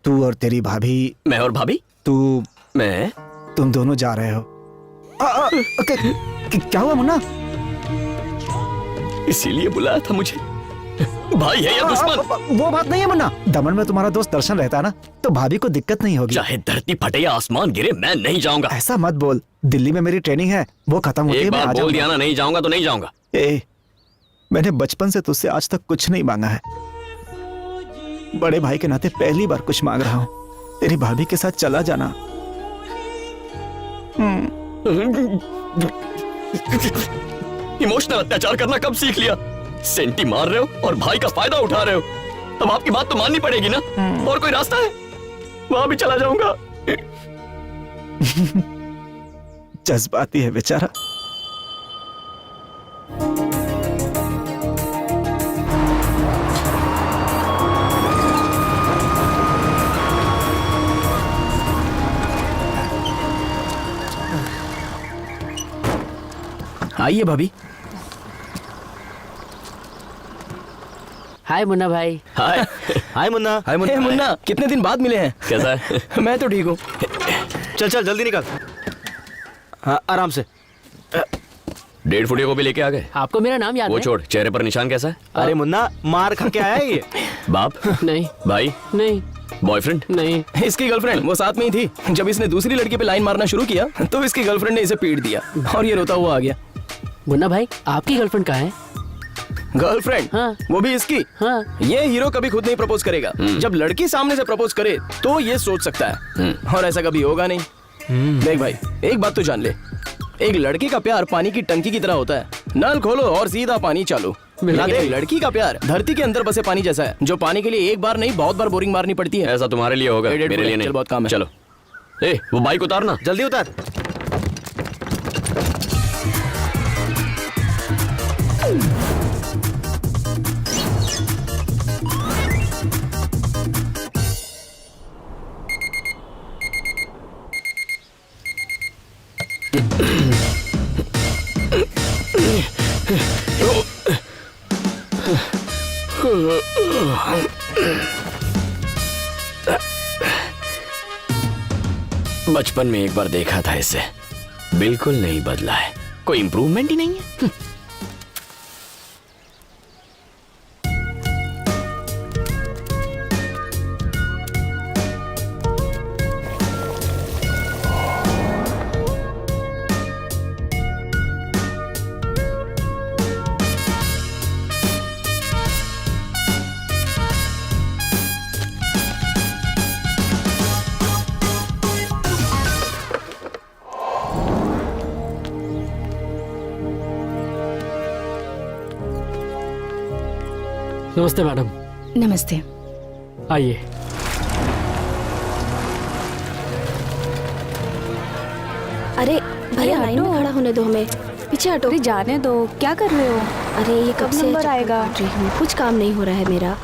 तू और तेरी भाभी। मैं और भाभी? तुम दोनों जा रहे हो। क्या हुआ मुन्ना? इसीलिए बुलाया था मुझे। भाई है या दुश्मन? वो बात नहीं है मुन्ना। दमन में तुम्हारा दोस्त दर्शन रहता है ना, तो भाभी को दिक्कत नहीं होगी। चाहे धरती फटे या आसमान गिरे, मैं नहीं जाऊंगा। ऐसा मत बोल। दिल्ली में मेरी ट्रेनिंग है, वो खत्म होती है। एक बार बोल दिया ना, नहीं जाऊंगा तो नहीं जाऊंगा। मैंने बचपन से तुझसे आज तक कुछ नहीं मांगा है। बड़े भाई के नाते पहली बार कुछ मांग रहा हूँ। तेरी भाभी के साथ चला जाना। इमोशनल अत्याचार करना कब सीख लिया? सेंटी मार रहे हो और भाई का फायदा उठा रहे हो। अब आपकी बात तो माननी पड़ेगी ना। और कोई रास्ता है? वहां भी चला जाऊंगा। जज्बाती है बेचारा। आइए भाभी। हाय मुन्ना भाई। हाय। हाय मुन्ना। हाय मुन्ना। मुन्ना, कितने दिन बाद मिले हैं। कैसा है? मैं तो ठीक हूँ। चल चल जल्दी निकल। हाँ आराम से। 1.5 फुटिया को भी लेके आ गए। आपको मेरा नाम याद वो है? छोड़, चेहरे पर निशान कैसा है? अरे मुन्ना, मार खा के आया है ये। बाप? नहीं भाई? नहीं बॉयफ्रेंड? नहीं। इसकी गर्लफ्रेंड वो साथ में ही थी। जब इसने दूसरी लड़की पे लाइन मारना शुरू किया तो इसकी गर्लफ्रेंड ने इसे पीट दिया और ये रोता हुआ आ गया। मुन्ना भाई, आपकी गर्लफ्रेंड कहाँ है? गर्लफ्रेंड? हाँ। वो भी इसकी? हाँ। ये हीरो कभी खुद नहीं प्रपोज करेगा। जब लड़की सामने से प्रपोज करे तो ये सोच सकता है, और ऐसा कभी होगा नहीं। देख भाई, एक बात तो जान ले, एक लड़के का प्यार पानी की टंकी की तरह होता है। नल खोलो और सीधा पानी चालू। लेकिन एक लड़की का प्यार धरती के अंदर बसे पानी जैसा है, जो पानी के लिए एक बार नहीं बहुत बार बोरिंग मारनी पड़ती है। ऐसा तुम्हारे लिए होगा, मेरे लिए नहीं। चल, बहुत काम है। चलो। वो बाइक उतारना। जल्दी उतार। बचपन में एक बार देखा था इसे, बिल्कुल नहीं बदला है। कोई इंप्रूवमेंट ही नहीं है। नमस्ते मैडम। नमस्ते। आइए। अरे भैया, लाइन में खड़ा होने दो हमें। पीछे हटो। अरे जाने दो, क्या कर रहे हो? अरे ये कब से नंबर चक्कर आएगा? काट रही हूँ, कुछ काम नहीं हो रहा है मेरा।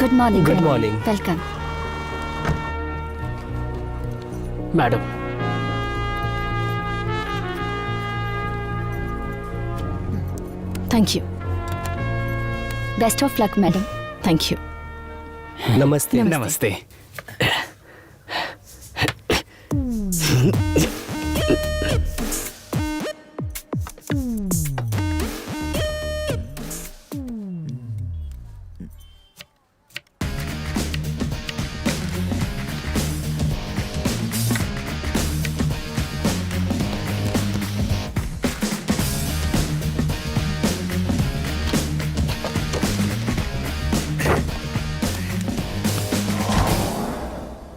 Good morning. Good morning. Welcome. Madam, thank you. Best of luck madam. Thank you. नमस्ते। नमस्ते।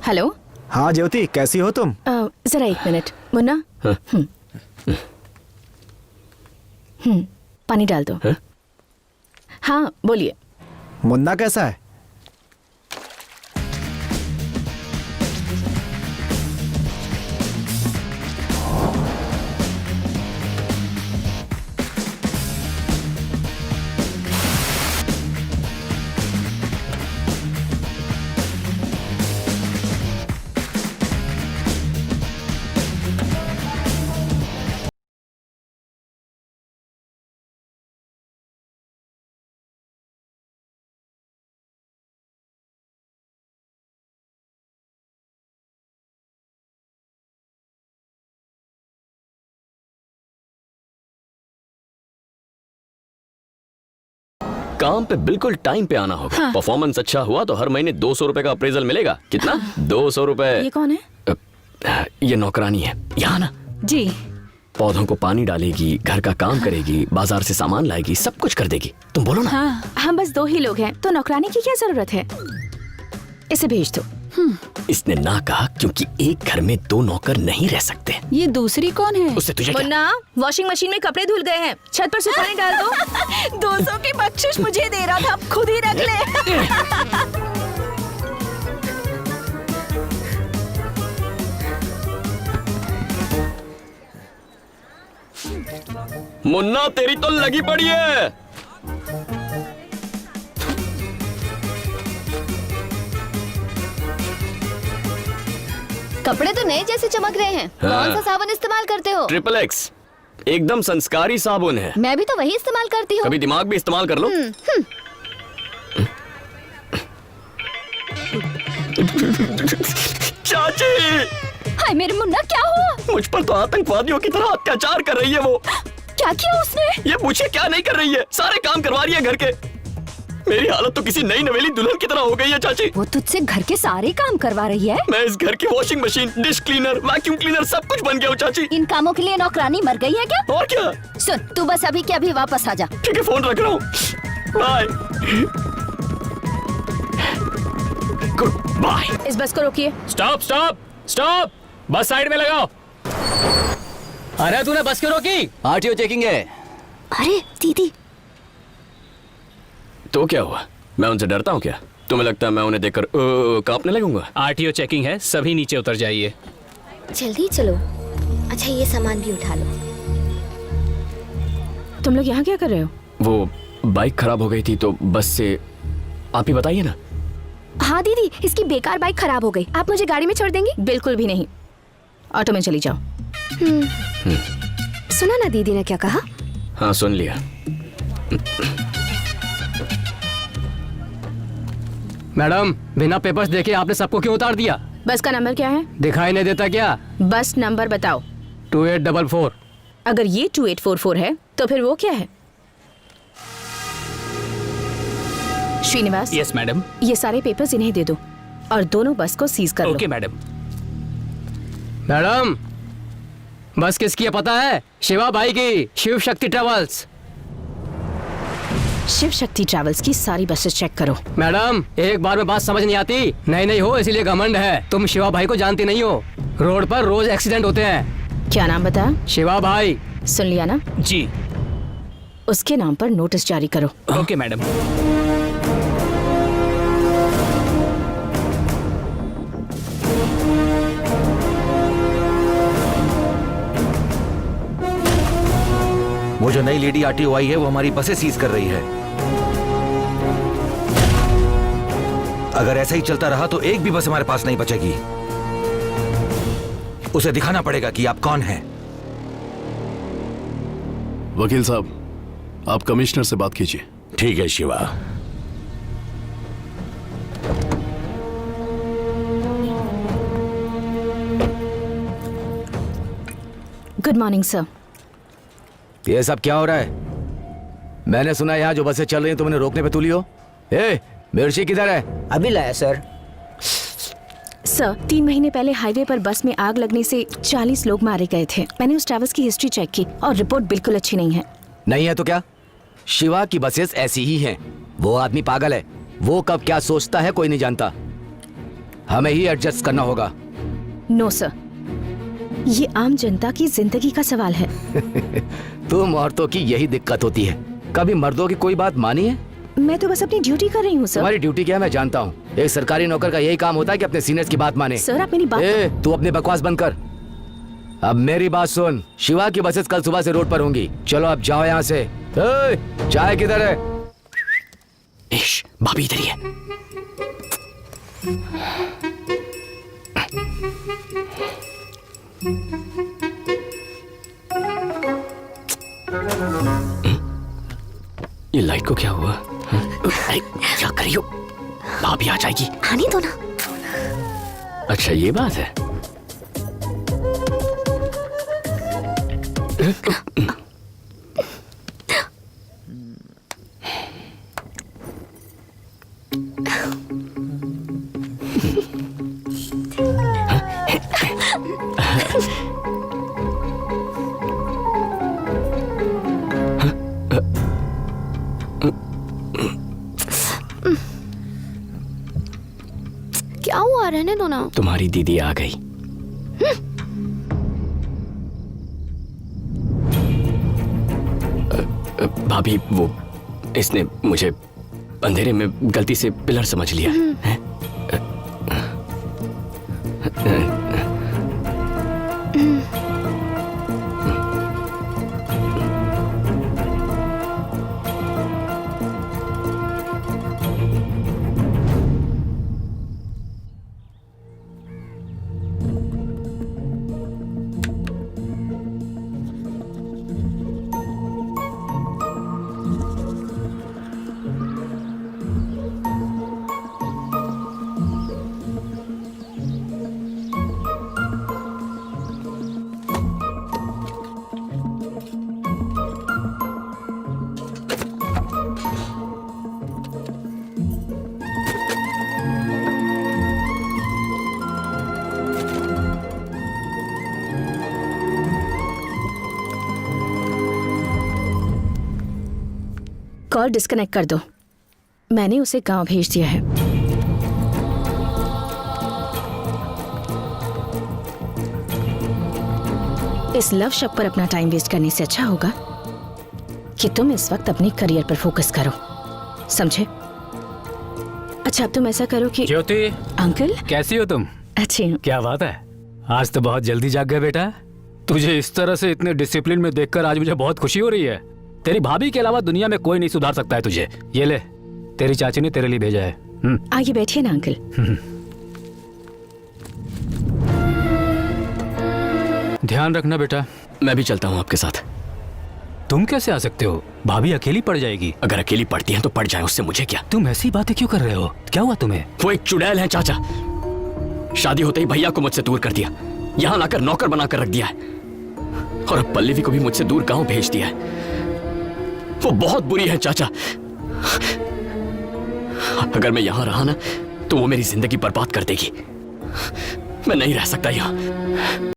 हेलो। हाँ ज्योति, कैसी हो तुम? जरा एक मिनट। मुन्ना, पानी डाल दो। हाँ बोलिए। मुन्ना कैसा है? काम पे बिल्कुल टाइम पे आना होगा। हाँ। परफॉर्मेंस अच्छा हुआ तो हर महीने 200 रुपए का अप्रेजल मिलेगा। कितना? 200 रुपए। ये कौन है? ये नौकरानी है, यहाँ ना। जी। पौधों को पानी डालेगी, घर का काम करेगी, बाजार से सामान लाएगी, सब कुछ कर देगी। तुम बोलो ना। हाँ, हम बस 2 ही लोग हैं, तो नौकरानी की क्या जरूरत है? इसे भेज दो। इसने ना कहा क्योंकि एक घर में 2 नौकर नहीं रह सकते। ये दूसरी कौन है? उससे तुझे क्या? मुन्ना, वॉशिंग मशीन में कपड़े धुल गए हैं, छत पर सुखाने डाल दो। 200 की बख्शिश मुझे दे रहा था, खुद ही रख ले। मुन्ना तेरी तो लगी पड़ी है। कपड़े तो नए जैसे चमक रहे हैं। हाँ। कौन सा साबुन इस्तेमाल करते हो? XXX एकदम संस्कारी साबुन है। मैं भी तो वही इस्तेमाल करती हूँ। कभी दिमाग भी इस्तेमाल कर लो। चाची, हाय मेरे मुन्ना, क्या हुआ? मुझ पर तो आतंकवादियों की तरह अत्याचार कर रही है वो। क्या किया उसने? ये पूछे क्या नहीं कर रही है, सारे काम करवा रही है घर के। मेरी हालत तो किसी नई नवेली दुल्हन की तरह हो गई है चाची। वो तुझसे घर के सारे काम करवा रही है? मैं इस घर की washing machine, dish cleaner, vacuum cleaner सब कुछ बन गया हूँ चाची। इन कामों के लिए नौकरानी मर गई है क्या? और क्या? सुन, तू बस अभी के अभी वापस आ जा। ठीक है, फोन रख रहा हूँ। बाय। Good bye. इस बस को रोकिए। Stop stop stop, bus side में लगाओ। अरे तूने बस क्यों रोकी? आरटीओ चेकिंग है। अरे दीदी, तो क्या हुआ? मैं उनसे डरता हूँ क्या? तुम्हें लगता है मैं उन्हें देखकर कांपने लगूंगा? आरटीओ चेकिंग है, सभी नीचे उतर जाइए। जल्दी चलो। अच्छा, ये सामान भी उठा लो। तुम लोग यहाँ क्या कर रहे हो? वो बाइक खराब हो गई थी तो बस से। आप ही बताइए ना। हाँ दीदी, इसकी बेकार बाइक खराब हो गई, आप मुझे गाड़ी में छोड़ देंगी? बिल्कुल भी नहीं, ऑटो में चली जाओ। सुना ना दीदी ने क्या कहा? हाँ, सुन लिया। मैडम, बिना पेपर्स देखे आपने सबको क्यों उतार दिया? बस का नंबर क्या है? दिखाई नहीं देता क्या? बस नंबर बताओ। 2844। अगर ये 2844 है तो फिर वो क्या है? Srinivas, yes madam. ये सारे पेपर्स इन्हें दे दो और दोनों बस को सीज कर ओके लो। मैडम। मैडम, बस किसकी है पता है? शिवा भाई की, शिव शक्ति ट्रेवल्स। शिव शक्ति ट्रैवल्स की सारी बसेस चेक करो। मैडम, एक बार में बात समझ नहीं आती। नहीं हो इसीलिए घमंड है। तुम शिवा भाई को जानती नहीं हो। रोड पर रोज एक्सीडेंट होते हैं। क्या नाम बताया? शिवा भाई। सुन लिया ना? जी। उसके नाम पर नोटिस जारी करो। Okay madam. वो जो नई लेडी आरटीओ आई है वो हमारी बसें सीज कर रही है। अगर ऐसा ही चलता रहा तो एक भी बस हमारे पास नहीं बचेगी। उसे दिखाना पड़ेगा कि आप कौन हैं। वकील साहब, आप कमिश्नर से बात कीजिए। ठीक है शिवा। Good morning sir. ये सब क्या हो रहा है? मैंने सुना यहाँ जो बसें चल रही हैं तुमने रोकने पे तुली हो। ए, मिर्ची किधर है? अभी लाया सर। सर, 3 महीने पहले हाईवे पर बस में आग लगने से 40 लोग मारे गए थे। मैंने उस ट्रैवल्स की हिस्ट्री चेक की और रिपोर्ट बिल्कुल अच्छी नहीं है। नहीं है तो क्या? शिवा की बसेस ऐसी ही हैं। वो आदमी पागल है। वो कब क्या सोचता है कोई नहीं जानता। हमें ही एडजस्ट करना होगा। नो सर, ये आम जनता की जिंदगी का सवाल है। तुम औरतों की यही दिक्कत होती है। कभी मर्दों की कोई बात मानी है? मैं तो बस अपनी ड्यूटी कर रही हूँ सर। तुम्हारी ड्यूटी क्या है मैं जानता हूँ। एक सरकारी नौकर का यही काम होता है कि अपने सीनियर्स की बात माने। सर, आप मेरी बात। तू अपनी बकवास बंद कर। अब मेरी बात सुन। शिवा की बसेस कल सुबह से रोड पर होंगी। चलो अब जाओ यहाँ से। चाय किधर है? भाभी इधर ही है। ये लाइट को क्या हुआ? अरे क्या कर रही हो? भाभी आ जाएगी। आने दो ना। अच्छा ये बात है। क्या हुआ, रहने दो ना। तुम्हारी दीदी आ गई। भाभी, वो इसने मुझे अंधेरे में गलती से पिलर समझ लिया है। कॉल डिस्कनेक्ट कर दो। मैंने उसे गांव भेज दिया है। इस लव शप पर अपना टाइम वेस्ट करने से अच्छा होगा कि तुम इस वक्त अपने करियर पर फोकस करो, समझे? अच्छा, अब तुम ऐसा करो कि ज्योति, अंकल कैसी हो तुम? अच्छी हूँ। क्या बात है, आज तो बहुत जल्दी जाग गए बेटा। तुझे इस तरह से इतने डिसिप्लिन में देखकर आज मुझे बहुत खुशी हो रही है। तेरी भाभी के अलावा दुनिया में कोई नहीं सुधार सकता है तुझे। ये ले, तेरी चाची ने तेरे लिए भेजा है। आइए बैठिए ना अंकल। ध्यान रखना बेटा। मैं भी चलता हूँ आपके साथ। तुम कैसे आ सकते हो? भाभी अकेली पड़ जाएगी। अगर अकेली पड़ती है तो पड़ जाए, उससे मुझे क्या। तुम ऐसी बातें क्यों कर रहे हो? क्या हुआ तुम्हें? वो एक चुड़ैल है चाचा। शादी होते ही भैया को मुझसे दूर कर दिया, यहाँ लाकर नौकर बनाकर रख दिया है, और अब पल्लवी को भी मुझसे दूर गांव भेज दिया है। वो बहुत बुरी है चाचा। अगर मैं यहां रहा ना तो वो मेरी जिंदगी बर्बाद कर देगी। मैं नहीं रह सकता यहाँ।